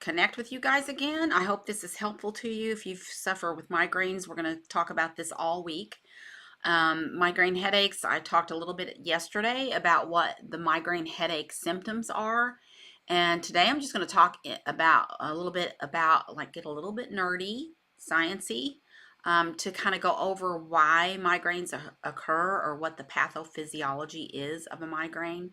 connect with you guys again. I hope this is helpful to you. If you suffer with migraines, we're going to talk about this all week. Migraine headaches, I talked a little bit yesterday about what the migraine headache symptoms are. And today I'm just going to talk about a little bit about, like, get a little bit nerdy, sciencey, to kind of go over why migraines occur or what the pathophysiology is of a migraine.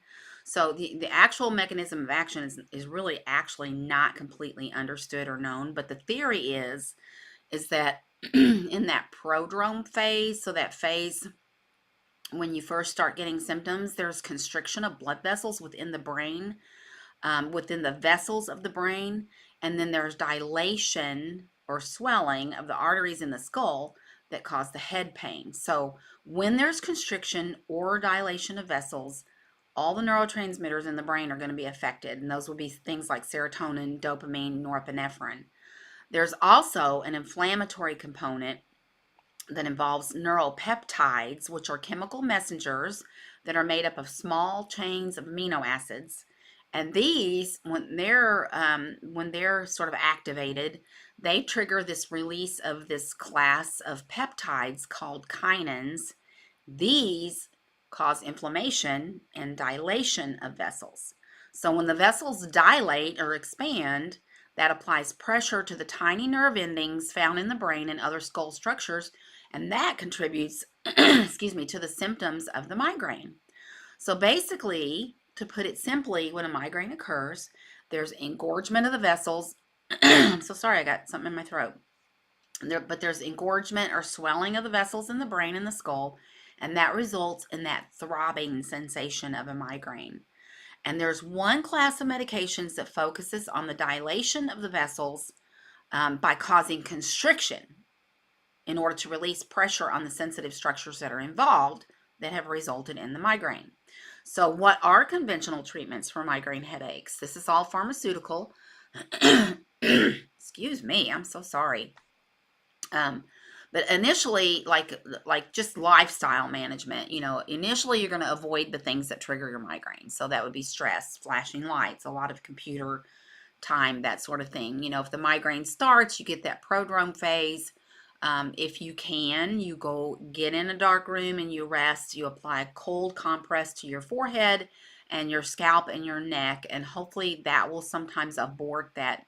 So the actual mechanism of action is really actually not completely understood or known, but the theory is that in that prodrome phase, so that phase when you first start getting symptoms, there's constriction of blood vessels within the brain, within the vessels of the brain, and then there's dilation or swelling of the arteries in the skull that cause the head pain. So when there's constriction or dilation of vessels, all the neurotransmitters in the brain are going to be affected, and those will be things like serotonin, dopamine, norepinephrine. There's also an inflammatory component that involves neuropeptides, which are chemical messengers that are made up of small chains of amino acids. And these, when they're sort of activated, they trigger this release of this class of peptides called kinins. These cause inflammation and dilation of vessels. So when the vessels dilate or expand, that applies pressure to the tiny nerve endings found in the brain and other skull structures, and that contributes, excuse me, to the symptoms of the migraine. So basically, to put it simply, when a migraine occurs, there's engorgement of the vessels. I'm so sorry, I got something in my throat. But there's engorgement or swelling of the vessels in the brain and the skull, and that results in that throbbing sensation of a migraine. And there's one class of medications that focuses on the dilation of the vessels by causing constriction in order to release pressure on the sensitive structures that are involved that have resulted in the migraine. So what are conventional treatments for migraine headaches? This is all pharmaceutical. Excuse me, I'm so sorry. But initially, like just lifestyle management, initially you're going to avoid the things that trigger your migraine. So that would be stress, flashing lights, a lot of computer time, that sort of thing. If the migraine starts, you get that prodrome phase. If you can, you go get in a dark room and you rest. You apply a cold compress to your forehead and your scalp and your neck, and hopefully that will sometimes abort that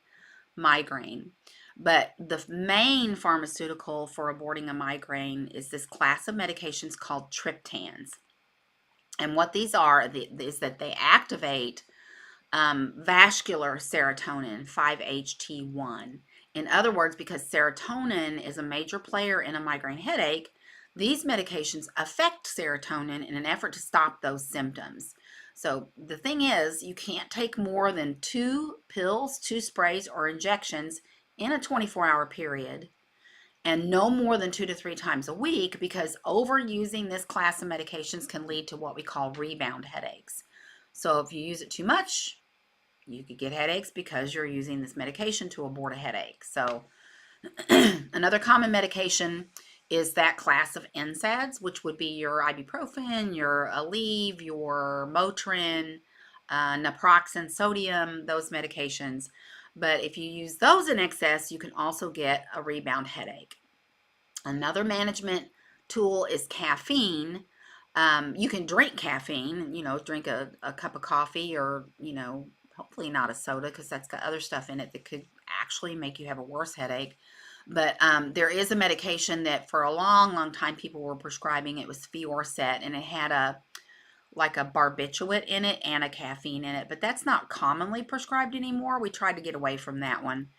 migraine. But the main pharmaceutical for aborting a migraine is this class of medications called triptans. And what these are is that they activate vascular serotonin, 5-HT1. In other words, because serotonin is a major player in a migraine headache, these medications affect serotonin in an effort to stop those symptoms. So the thing is, you can't take more than 2 pills, 2 sprays, or injections in a 24-hour period, and no more than 2 to 3 times a week, because overusing this class of medications can lead to what we call rebound headaches. So if you use it too much, you could get headaches because you're using this medication to abort a headache. So another common medication is that class of NSAIDs, which would be your ibuprofen, your Aleve, your Motrin, naproxen, sodium, those medications. But if you use those in excess, you can also get a rebound headache. Another management tool is caffeine. You can drink caffeine, drink a cup of coffee, or, hopefully not a soda, because that's got other stuff in it that could actually make you have a worse headache. But there is a medication that for a long, long time people were prescribing. It was Fiorset, and it had like a barbiturate in it and a caffeine in it, but that's not commonly prescribed anymore. We tried to get away from that one.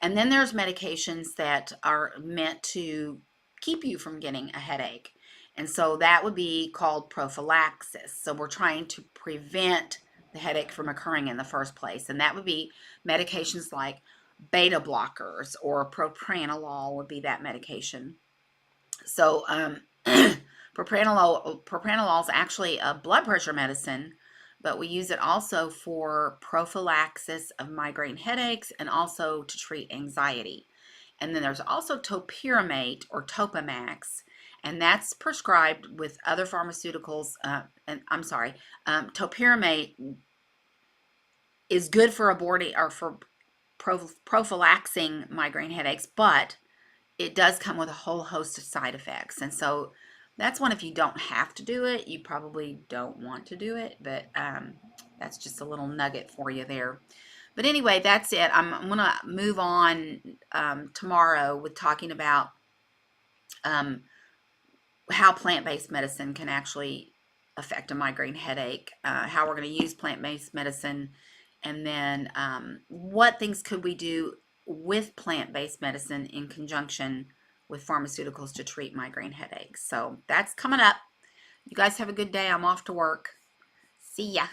And then there's medications that are meant to keep you from getting a headache. And so that would be called prophylaxis. So we're trying to prevent the headache from occurring in the first place. And that would be medications like beta blockers, or propranolol would be that medication. So propranolol is actually a blood pressure medicine, but we use it also for prophylaxis of migraine headaches and also to treat anxiety. And then there's also topiramate or Topamax, and that's prescribed with other pharmaceuticals. Topiramate is good for aborting or for prophylaxing migraine headaches, but it does come with a whole host of side effects. And so that's one, if you don't have to do it, you probably don't want to do it, but that's just a little nugget for you there. But anyway, that's it. I'm going to move on tomorrow with talking about how plant-based medicine can actually affect a migraine headache, how we're going to use plant-based medicine, and then what things could we do with plant-based medicine in conjunction with pharmaceuticals to treat migraine headaches. So that's coming up. You guys have a good day. I'm off to work. See ya.